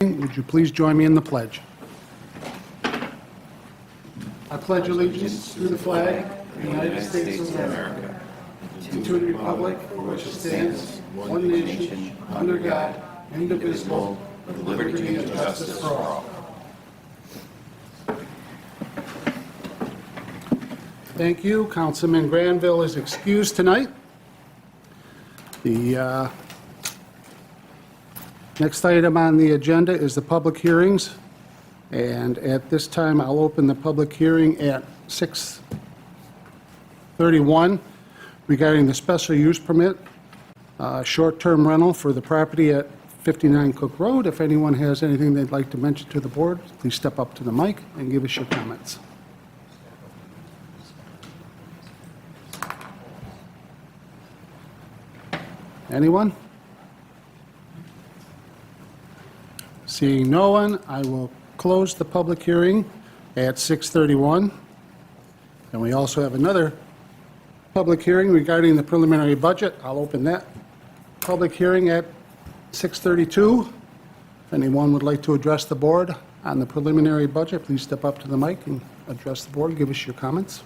Would you please join me in the pledge? I pledge allegiance to the flag of the United States of America, and to the republic for which it stands, one nation, under God, indivisible, with liberty and justice for all. Thank you. Councilman Granville is excused tonight. The next item on the agenda is the public hearings. And at this time, I'll open the public hearing at 6:31 regarding the special use permit, short-term rental for the property at 59 Cook Road. If anyone has anything they'd like to mention to the board, please step up to the mic and give us your comments. Anyone? Seeing no one, I will close the public hearing at 6:31. And we also have another public hearing regarding the preliminary budget. I'll open that public hearing at 6:32. If anyone would like to address the board on the preliminary budget, please step up to the mic and address the board. Give us your comments.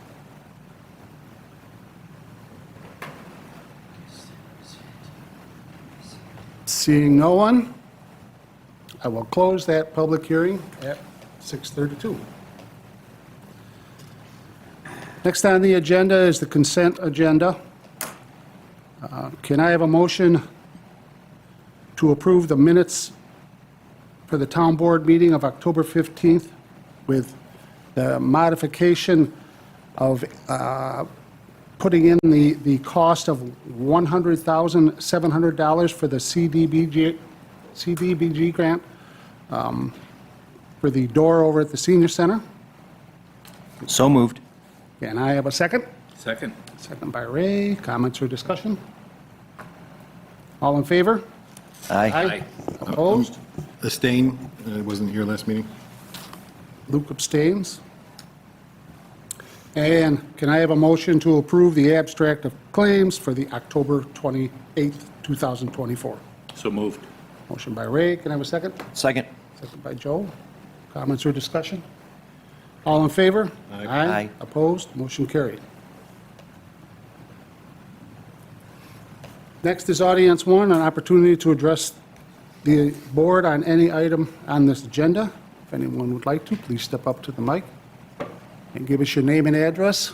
Seeing no one, I will close that public hearing at 6:32. Next on the agenda is the consent agenda. Can I have a motion to approve the minutes for the town board meeting of October 15th with the modification of putting in the cost of $100,700 for the CDBG grant for the door over at the senior center? So moved. Can I have a second? Second. Second by Ray. Comments or discussion? All in favor? Aye. Opposed? Abstain, wasn't here last meeting. Luke abstains. And can I have a motion to approve the abstract of claims for the October 28th, 2024? So moved. Motion by Ray. Can I have a second? Second. Second by Joe. Comments or discussion? All in favor? Aye. Opposed? Motion carried. Next is audience one, an opportunity to address the board on any item on this agenda. If anyone would like to, please step up to the mic and give us your name and address.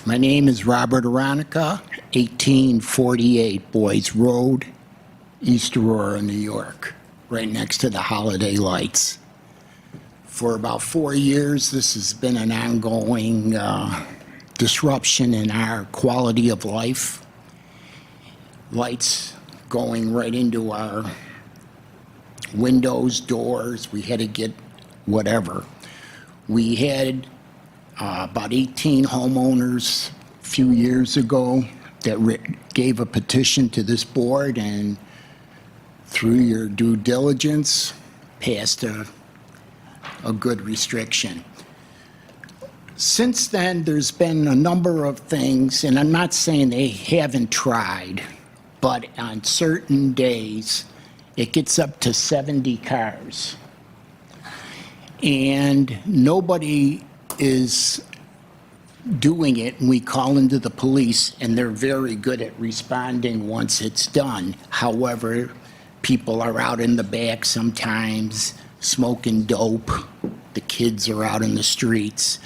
My name is Robert Aronica, 1848 Boys Road, East Aurora, New York, right next to the Holiday Lights. For about 4 years, this has been an ongoing disruption in our quality of life. Lights going right into our windows, doors. We had to get whatever. We had about 18 homeowners a few years ago that gave a petition to this board, and through your due diligence, passed a good restriction. Since then, there's been a number of things, and I'm not saying they haven't tried, but on certain days, it gets up to 70 cars. And nobody is doing it, and we call into the police, and they're very good at responding once it's done. However, people are out in the back sometimes smoking dope. The kids are out in the streets.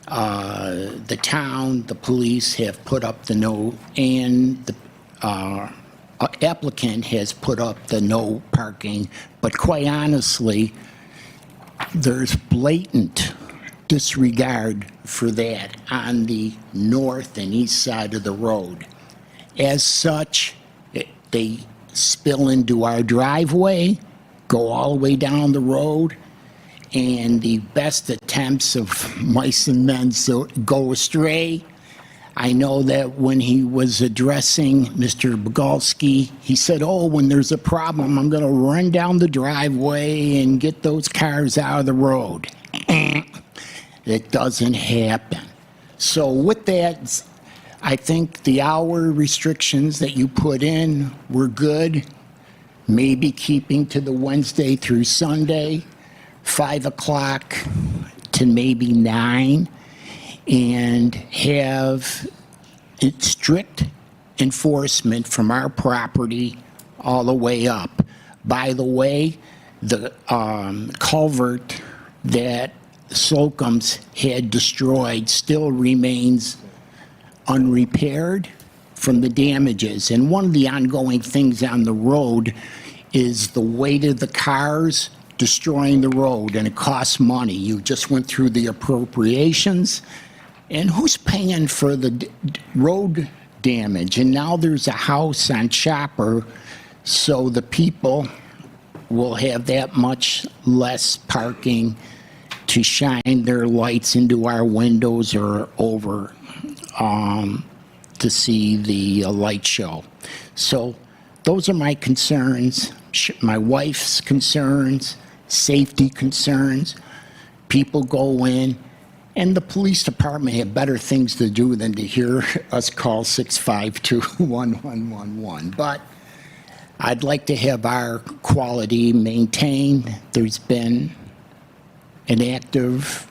The town, the police have put up the no, and the applicant has put up the no parking, but quite honestly, there's blatant disregard for that on the north and east side of the road. As such, they spill into our driveway, go all the way down the road, and the best attempts of mice and men go astray. I know that when he was addressing Mr. Bogalski, he said, oh, when there's a problem, I'm going to run down the driveway and get those cars out of the road. it doesn't happen. So with that, I think the hour restrictions that you put in were good. Maybe keeping to the Wednesday through Sunday, 5 o'clock to maybe 9, and have it strict enforcement from our property all the way up. By the way, the culvert that Slocum's had destroyed still remains unrepaired from the damages. And one of the ongoing things on the road is the weight of the cars destroying the road, and it costs money. You just went through the appropriations, and who's paying for the road damage? And now there's a house on Chopper, so the people will have that much less parking to shine their lights into our windows or over to see the light show. So those are my concerns, my wife's concerns, safety concerns. People go in, and the police department have better things to do than to hear us call 652-1111. But I'd like to have our quality maintained. There's been an active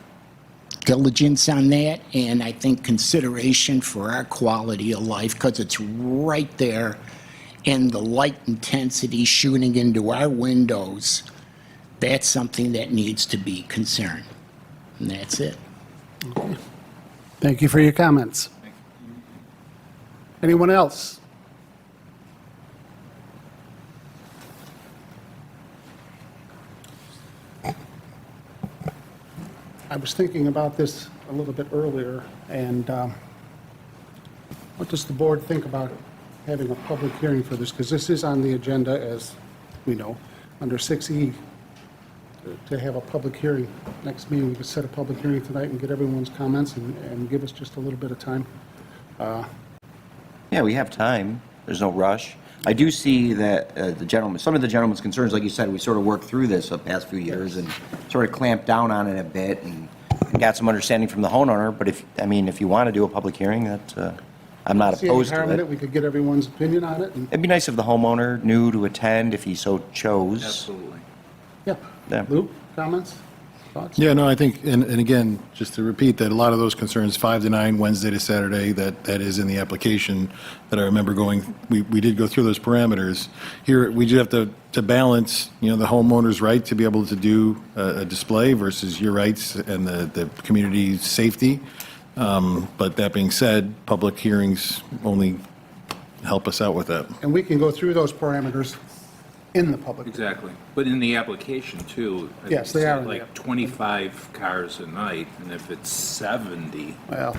diligence on that, and I think consideration for our quality of life, because it's right there, and the light intensity shooting into our windows, that's something that needs to be concerned. And that's it. Thank you for your comments. Anyone else? I was thinking about this a little bit earlier, and what does the board think about having a public hearing for this? Because this is on the agenda, as we know, under 6E, to have a public hearing. Next meeting, we could set a public hearing tonight and get everyone's comments and give us just a little bit of time. Yeah, we have time. There's no rush. I do see that some of the gentleman's concerns, like you said, we sort of worked through this the past few years and sort of clamped down on it a bit and got some understanding from the homeowner. But if you want to do a public hearing, that I'm not See any opposed harm to in it. We could get everyone's opinion on it. And, It'd be nice if the homeowner knew to attend if he so chose. Absolutely. yeah. Yeah. Luke, comments, thoughts? Yeah, no, I think, and again, just to repeat that a lot of those concerns, 5 to 9, Wednesday to Saturday, that is in the application that I remember going, we did go through those parameters. Here, we do have to balance, the homeowner's right to be able to do a display versus your rights and the community's safety. But that being said, public hearings only help us out with that. And we can go through those parameters in the public. Exactly. But in the application too. I think Yes, it they said are in the like app. 25 cars a night, and if it's 70, Well,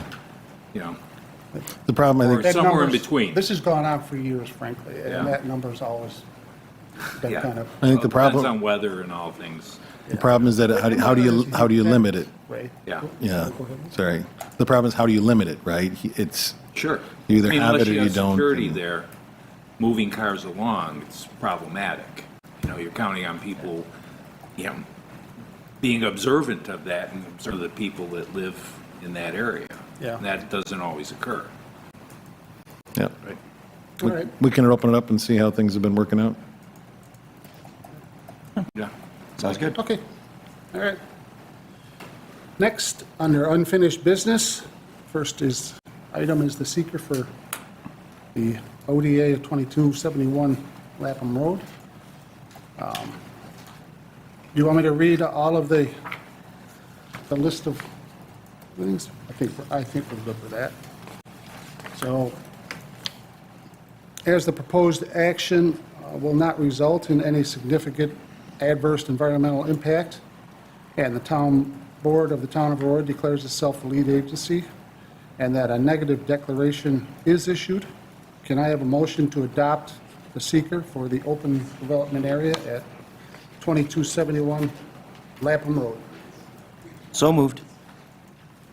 The problem, I Or think, that somewhere in number's- between. This has gone on for years, frankly, Yeah. and that number's always been yeah. kind of, I think the Depends problem, on weather and all things. the problem is that how do you limit it? Ray. Yeah. Yeah, sorry. The problem is how do you limit it, right? It's, Sure. You either I mean, have unless it or you don't, Security and- there, moving cars along, it's problematic. You're counting on people, being observant of that and observe the people that live in that area. Yeah. And that doesn't always occur. yeah. Right. All right. We can open it up and see how things have been working out. Yeah. Sounds good. Okay, all right. Next, under unfinished business, first item is the seeker for the ODA of 2271 Lapham Road. Do you want me to read all of the list of things? I think we're good with that. So, as the proposed action will not result in any significant adverse environmental impact, and the town board of the town of Aurora declares itself the lead agency, and that a negative declaration is issued, can I have a motion to adopt the seeker for the open development area at 2271 Lapham Road? So moved.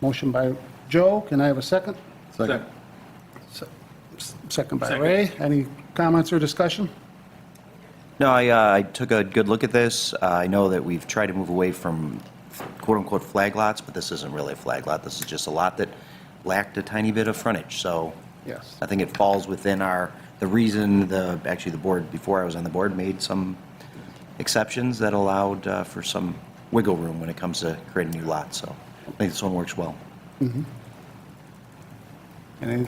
Motion by Joe, can I have a second? Second. Second by Second. Ray. Any comments or discussion? No, I took a good look at this. I know that we've tried to move away from quote-unquote flag lots, but this isn't really a flag lot. This is just a lot that lacked a tiny bit of frontage, so Yes. I think it falls within the reason, actually, the board, before I was on the board, made some exceptions that allowed for some wiggle room when it comes to creating new lots, so I think this one works well. Any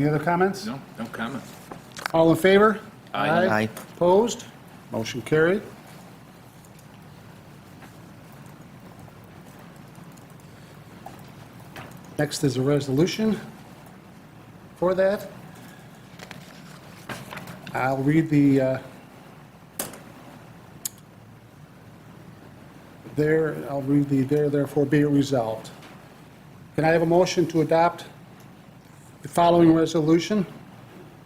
other comments? No, no comment. All in favor? Aye. Aye. Opposed? Motion carried. Next is a resolution for that. I'll read the, therefore be it resolved. Can I have a motion to adopt the following resolution?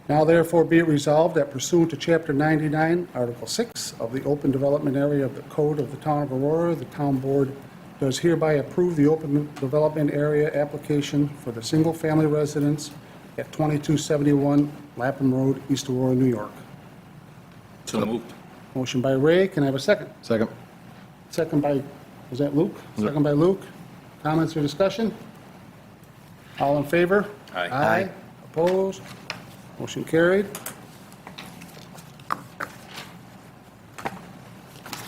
Now therefore be it resolved that pursuant to Chapter 99, Article 6 of the Open Development Area of the Code of the Town of Aurora, the Town Board does hereby approve the Open Development Area application for the single-family residence at 2271 Lapham Road, East Aurora, New York. So moved. Motion by Ray, can I have a second? Second. Second by, was that Luke? Second by Luke. Comments or discussion? All in favor? Aye. Aye. Opposed? Motion carried.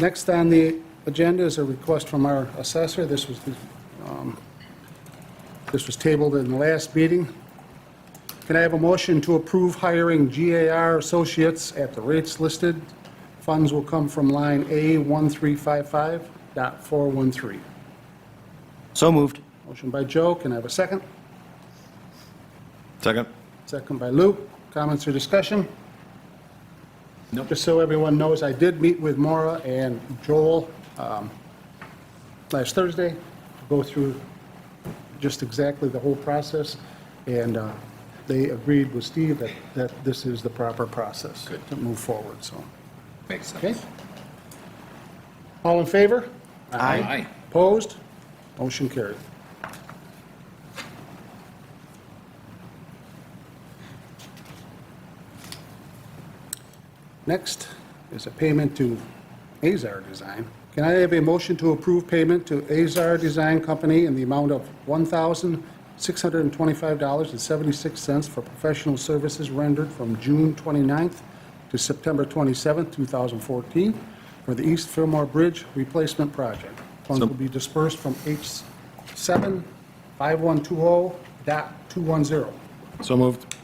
Next on the agenda is a request from our assessor. This was tabled in the last meeting. Can I have a motion to approve hiring GAR Associates at the rates listed? Funds will come from line A1355.413. So moved. Motion by Joe. Can I have a second? Second. Second by Luke. Comments or discussion? Nope. Just so everyone knows, I did meet with Maura and Joel last Thursday to go through just exactly the whole process, and they agreed with Steve that this is the proper process Good. to move forward, so. Makes Okay? sense. All in favor? Aye. Opposed? Motion carried. Next is a payment to Azar Design. Can I have a motion to approve payment to Azar Design Company in the amount of $1,625.76 for professional services rendered from June 29th to September 27th, 2014 for the East Fillmore Bridge Replacement Project? Funds will be dispersed from H75120.210. So moved.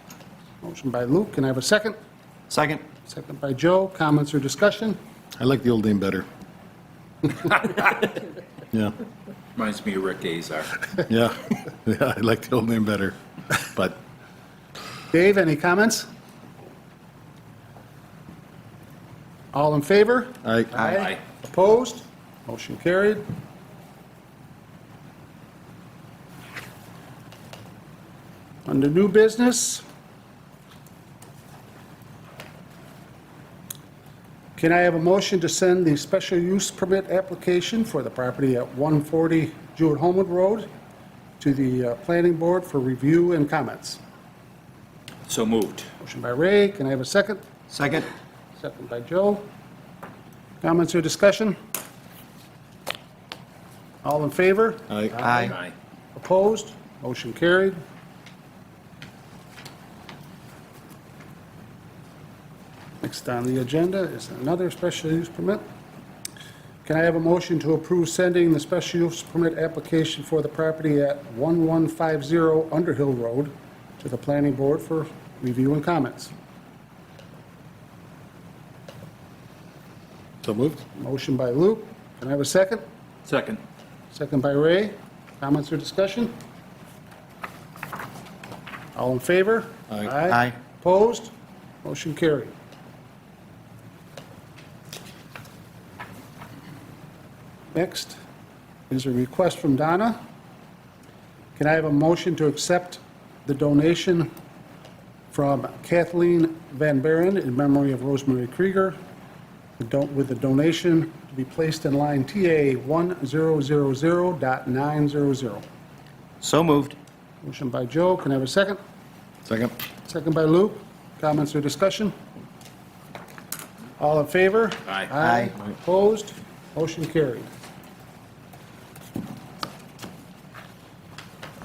Motion by Luke. Can I have a second? Second. Second by Joe. Comments or discussion? I like the old name better. Yeah, Reminds me of Rick Azar. yeah, yeah, I like the old name better, but Dave, any comments? All in favor? Aye. Opposed? Motion carried. Under new business, can I have a motion to send the special use permit application for the property at 140 Jewett-Homewood Road to the planning board for review and comments? So moved. Motion by Ray, can I have a second? Second. Second by Joe. Comments or discussion? All in favor? I, Aye. Opposed? Motion carried. Next on the agenda is another special use permit. Can I have a motion to approve sending the special use permit application for the property at 1150 Underhill Road to the planning board for review and comments? so moved. Motion by Luke. Can I have a second? Second. Second by Ray. Comments or discussion? All in favor? Aye. Aye. Opposed? Motion carried. Next is a request from Donna. Can I have a motion to accept the donation from Kathleen Van Buren in memory of Rosemary Krieger, with the donation to be placed in line TA 1000.900. So moved. Motion by Joe. Can I have a second? Second. Second by Luke. Comments or discussion? All in favor? Aye. Aye. Opposed? Motion carried.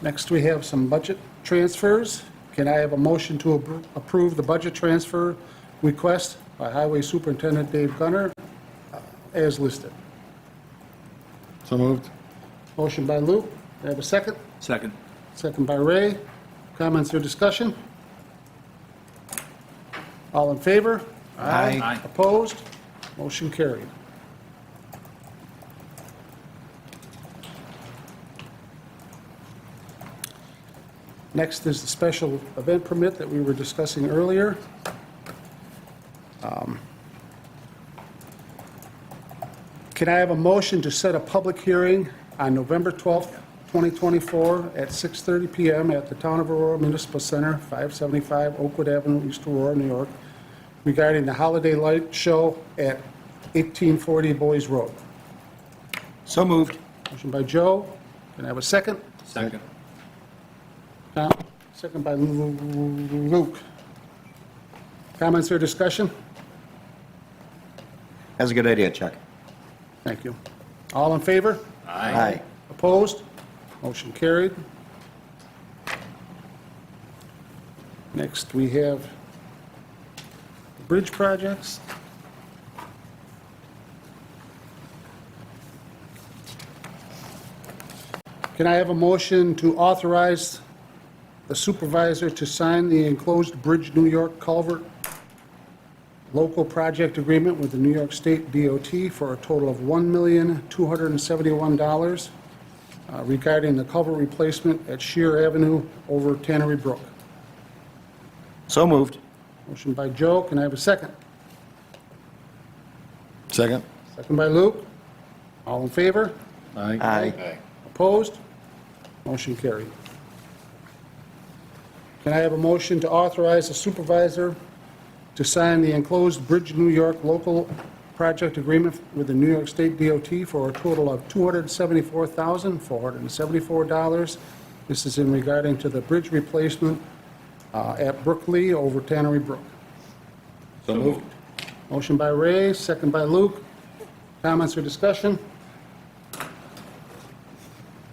Next, we have some budget transfers. Can I have a motion to approve the budget transfer request by Highway Superintendent Dave Gunner as listed? So moved. Motion by Luke. Can I have a second? Second. Second by Ray. Comments or discussion? All in favor? Aye. Opposed? Motion carried. Next is the special event permit that we were discussing earlier. Can I have a motion to set a public hearing on November 12th, 2024 at 6:30 PM at the Town of Aurora Municipal Center, 575 Oakwood Avenue, East Aurora, New York, regarding the holiday light show at 1840 Boys Road? So moved. Motion by Joe. Can I have a second? Second. Second by Luke. Comments or discussion? That's a good idea, Chuck. Thank you. All in favor? Aye. Opposed? Motion carried. Next, we have bridge projects. Can I have a motion to authorize the supervisor to sign the enclosed Bridge New York culvert local project agreement with the New York State DOT for a total of $1,271 regarding the culvert replacement at Shear Avenue over Tannery Brook? So moved. Motion by Joe. Can I have a second? Second. Second by Luke. All in favor? Aye. Opposed? Motion carried. Can I have a motion to authorize the supervisor to sign the enclosed Bridge New York local project agreement with the New York State DOT for a total of $274,474. This is in regarding to the bridge replacement at Brookley over Tannery Brook. So moved. Motion by Ray, second by Luke. Comments or discussion?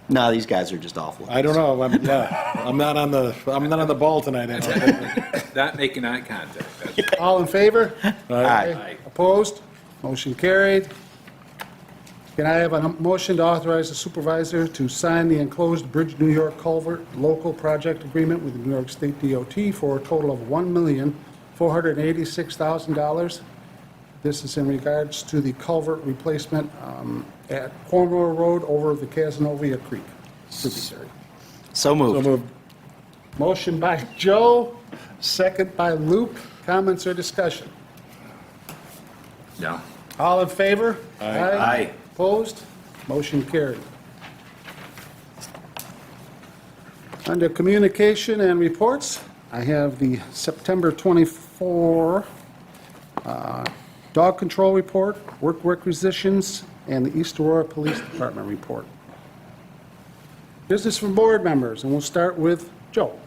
No, these guys are just awful. I don't know. I'm not on the ball tonight. I don't think. Not making eye contact. That's All in favor? Aye. Opposed? Motion carried. Can I have a motion to authorize the supervisor to sign the enclosed Bridge New York culvert local project agreement with the New York State DOT for a total of $1,486,000? This is in regards to the culvert replacement at Cornwall Road over the Casanova Creek. Tributary. So moved. So moved. Motion by Joe, second by Luke. Comments or discussion? No. All in favor? Aye. Opposed? Motion carried. Under communication and reports, I have the September 24 dog control report, work requisitions, and the East Aurora Police Department report. Business from board members, and we'll start with Joe.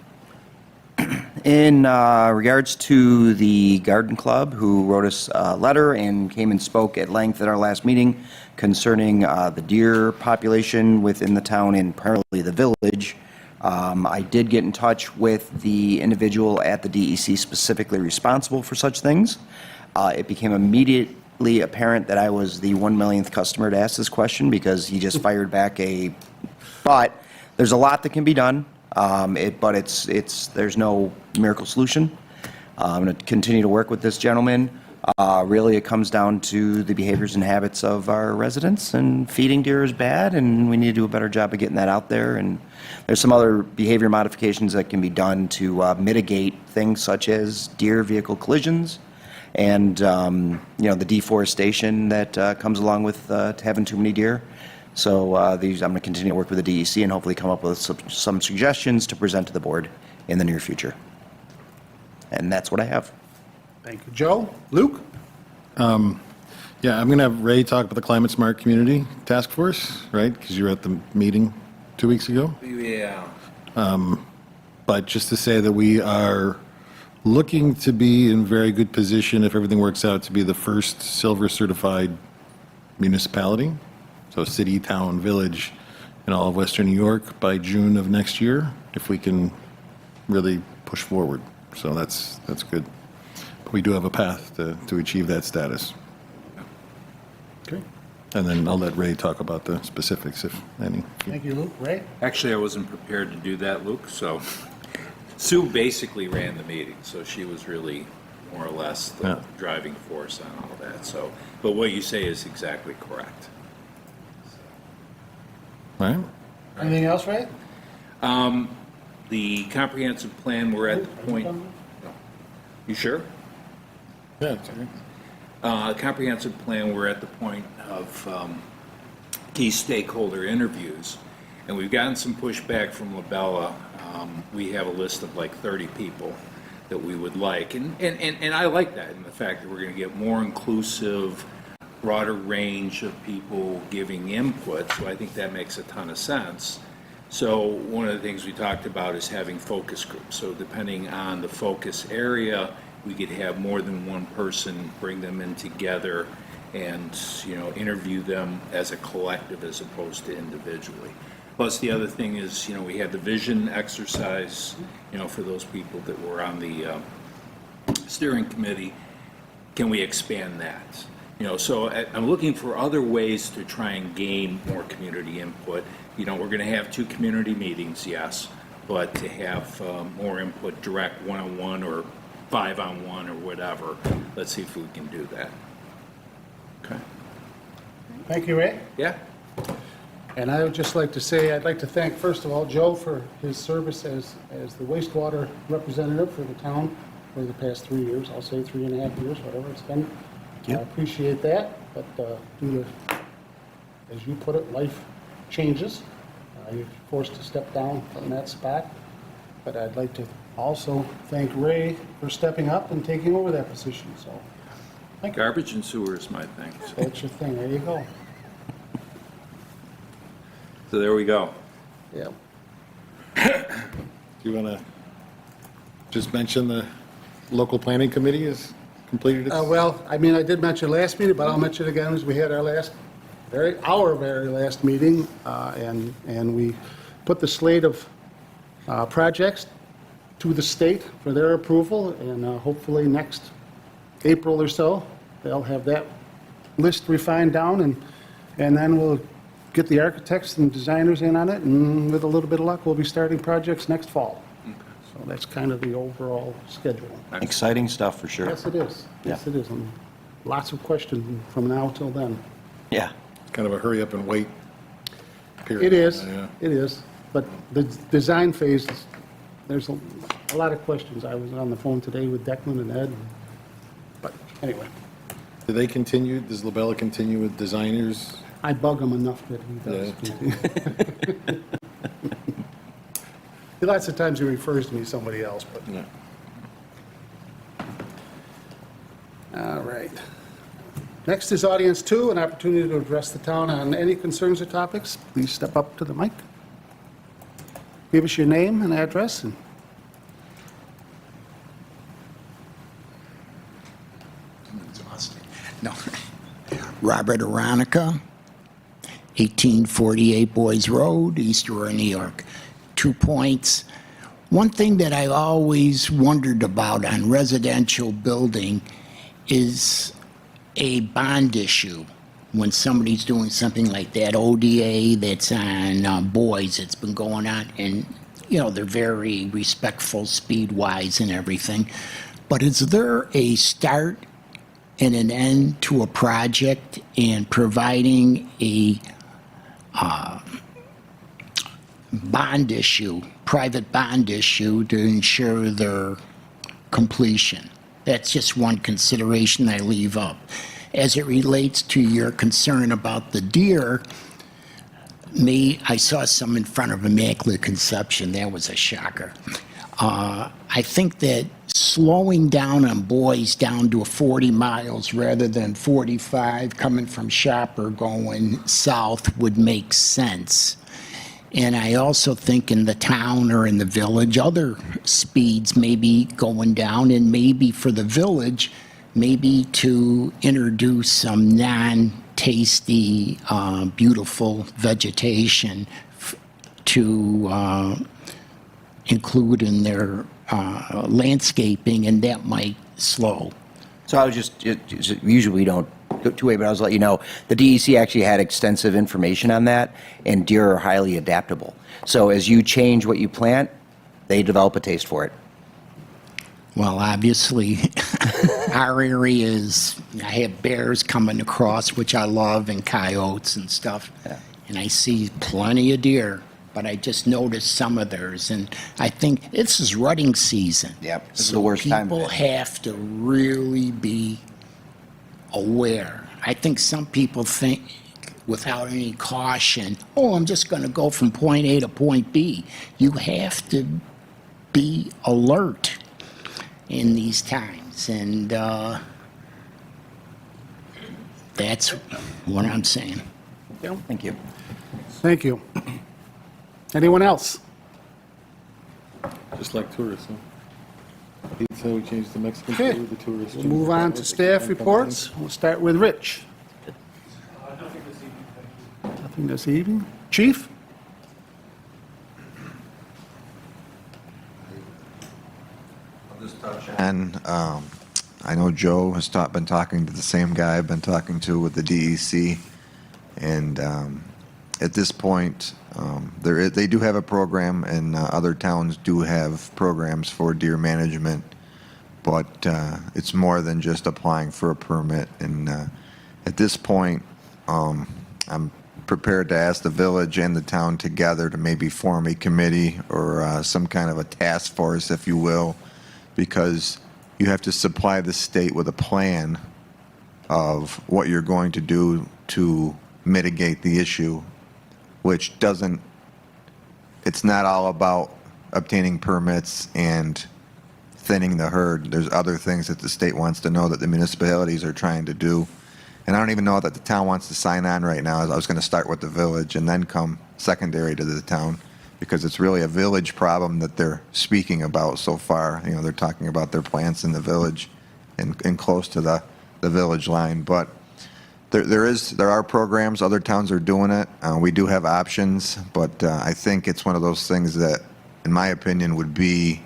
In regards to the garden club, who wrote us a letter and came and spoke at length at our last meeting concerning the deer population within the town and primarily the village, I did get in touch with the individual at the DEC specifically responsible for such things. It became immediately apparent that I was the 1 millionth customer to ask this question because he just fired back but there's a lot that can be done. But there's no miracle solution. I'm going to continue to work with this gentleman. Really, it comes down to the behaviors and habits of our residents, and feeding deer is bad, and we need to do a better job of getting that out there. And there's some other behavior modifications that can be done to mitigate things such as deer vehicle collisions and the deforestation that comes along with having too many deer. So I'm going to continue to work with the DEC and hopefully come up with some suggestions to present to the board in the near future. And that's what I have. Thank you, Joe. Luke? Yeah, I'm going to have Ray talk about the Climate Smart Community Task Force, right? Because you were at the meeting 2 weeks ago. Yeah. But just to say that we are looking to be in very good position, if everything works out, to be the first silver certified municipality. So city, town, village, in all of Western New York by June of next year, if we can really push forward. So that's good. But we do have a path to achieve that status. Okay. And then I'll let Ray talk about the specifics, if any. Thank you, Luke. Ray? Actually, I wasn't prepared to do that, Luke, so Sue basically ran the meeting, so she was really more or less the Yeah. driving force on all that, so, but what you say is exactly correct. All right? Anything else, Ray? The comprehensive plan, we're at the point, you sure? Yeah. Comprehensive plan, we're at the point of key stakeholder interviews, and we've gotten some pushback from Labella. We have a list of like 30 people that we would like, and I like that, and the fact that we're going to get more inclusive, broader range of people giving input, so I think that makes a ton of sense. So one of the things we talked about is having focus groups. So depending on the focus area, we could have more than one person, bring them in together and, interview them as a collective as opposed to individually. Plus, the other thing is, we had the vision exercise, for those people that were on the steering committee. Can we expand that? So I'm looking for other ways to try and gain more community input. We're going to have 2 community meetings, yes, but to have more input, direct one-on-one or 5-on-1 or whatever, let's see if we can do that. Okay. Thank you, Ray. Yeah? And I would just like to say, I'd like to thank, first of all, Joe for his service as the wastewater representative for the town for the past 3 years. I'll say 3.5 years, whatever it's been. I appreciate that, but due to, as you put it, life changes. You're forced to step down from that spot. But I'd like to also thank Ray for stepping up and taking over that position, so thank you. Garbage and sewer is my thing. That's your thing, there you go. So there we go. Yeah. Do you want to just mention the local planning committee has completed its? Well, I mean, I did mention last meeting, but I'll mention it again, as we had our very last meeting, and we put the slate of projects to the state for their approval, and hopefully next April or so, they'll have that list refined down, and then we'll get the architects and designers in on it, and with a little bit of luck, we'll be starting projects next fall. So that's kind of the overall schedule. Exciting stuff for sure. Yes, it is. Yes, Yeah. it is. And lots of questions from now till then. Yeah. Kind of a hurry up and wait period. It is, Yeah. it is. But the design phase, there's a lot of questions. I was on the phone today with Declan and Ed. But anyway, Do they continue, does Labella continue with designers? I bug him enough that he does. Lots of times he refers to me as somebody else, but, No. all right. Next is audience 2, an opportunity to address the town on any concerns or topics. Please step up to the mic. Give us your name and address, and Exhausted. No. Robert Aronica, 1848 Boys Road, East Aurora, New York. 2 points. One thing that I always wondered about on residential building is a bond issue. When somebody's doing something like that, ODA that's on Boys, it's been going on, and, they're very respectful speed-wise and everything. But is there a start and an end to a project and providing a bond issue, private bond issue to ensure their completion? That's just one consideration I leave up. As it relates to your concern about the deer, I saw some in front of Immaculate Conception. That was a shocker. I think that slowing down on Boys down to 40 miles rather than 45 coming from Shopper going south would make sense. And I also think in the town or in the village, other speeds may be going down, and maybe for the village, maybe to introduce some non-tasty, beautiful vegetation to include in their landscaping, and that might slow. So I was usually we don't go two-way, but I was letting you know, the DEC actually had extensive information on that, and deer are highly adaptable. So as you change what you plant, they develop a taste for it. Well, obviously, our area is, I have bears coming across, which I love, and coyotes and stuff. Yeah. And I see plenty of deer, but I just noticed some of theirs. And I think this is rutting season. Yep, this is the worst time of People it. have to really be aware. I think some people think without any caution, oh, I'm just going to go from point A to point B. You have to be alert in these times, and that's what I'm saying. Thank you. Thank you. Anyone else? Just like tourists, huh? He said we changed the Mexican Okay. food, the tourists. We'll move on to staff reports. We'll start with Rich. Nothing this evening. Chief? And I know Joe has been talking to the same guy I've been talking to with the DEC, and at this point, they do have a program, and other towns do have programs for deer management, but it's more than just applying for a permit. And at this point, I'm prepared to ask the village and the town together to maybe form a committee or some kind of a task force, if you will, because you have to supply the state with a plan of what you're going to do to mitigate the issue, which it's not all about obtaining permits and thinning the herd. There's other things that the state wants to know that the municipalities are trying to do. And I don't even know that the town wants to sign on right now. I was going to start with the village and then come secondary to the town, because it's really a village problem that they're speaking about so far. You know, they're talking about their plants in the village and close to the village line. But there are programs, other towns are doing it. We do have options, but I think it's one of those things that, in my opinion, would be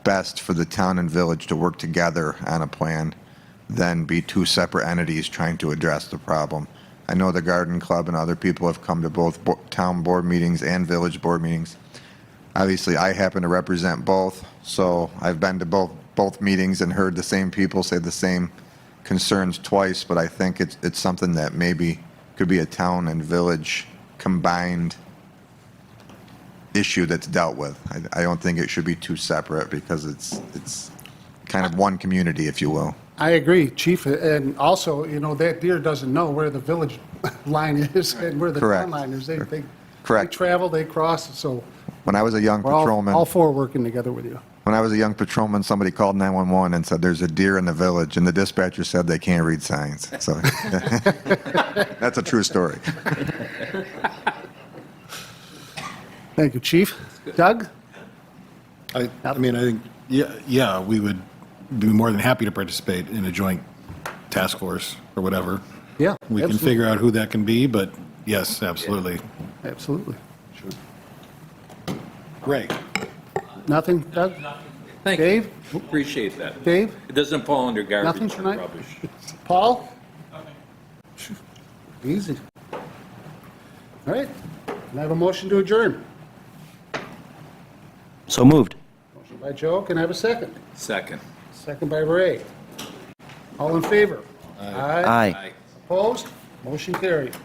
best for the town and village to work together on a plan than be two separate entities trying to address the problem. I know the Garden Club and other people have come to both town board meetings and village board meetings. Obviously, I happen to represent both, so I've been to both meetings and heard the same people say the same concerns twice, but I think it's something that maybe could be a town and village combined issue that's dealt with. I don't think it should be two separate, because it's kind of one community, if you will. I agree, Chief, and also, you know, that deer doesn't know where the village line is and where the Correct. town line is. They Correct. travel, they cross, so When I was a young we're all patrolman, for working together with you. when I was a young patrolman, somebody called 911 and said there's a deer in the village, and the dispatcher said they can't read signs. So that's a true story. Thank you, Chief. Doug? I mean, I think, yeah, we would be more than happy to participate in a joint task force or whatever. Yeah. We can absolutely. figure out who that can be, but yes, absolutely. Absolutely. Greg? Nothing, Doug? Thank you. Dave? Appreciate that. Dave? It doesn't fall under Nothing garbage or tonight? rubbish. Paul? Easy. All right. Can I have a motion to adjourn? So moved. Motion by Joe, can I have a second? Second. Second by Ray. All in favor? Aye. Aye. Aye. Opposed? Motion carried.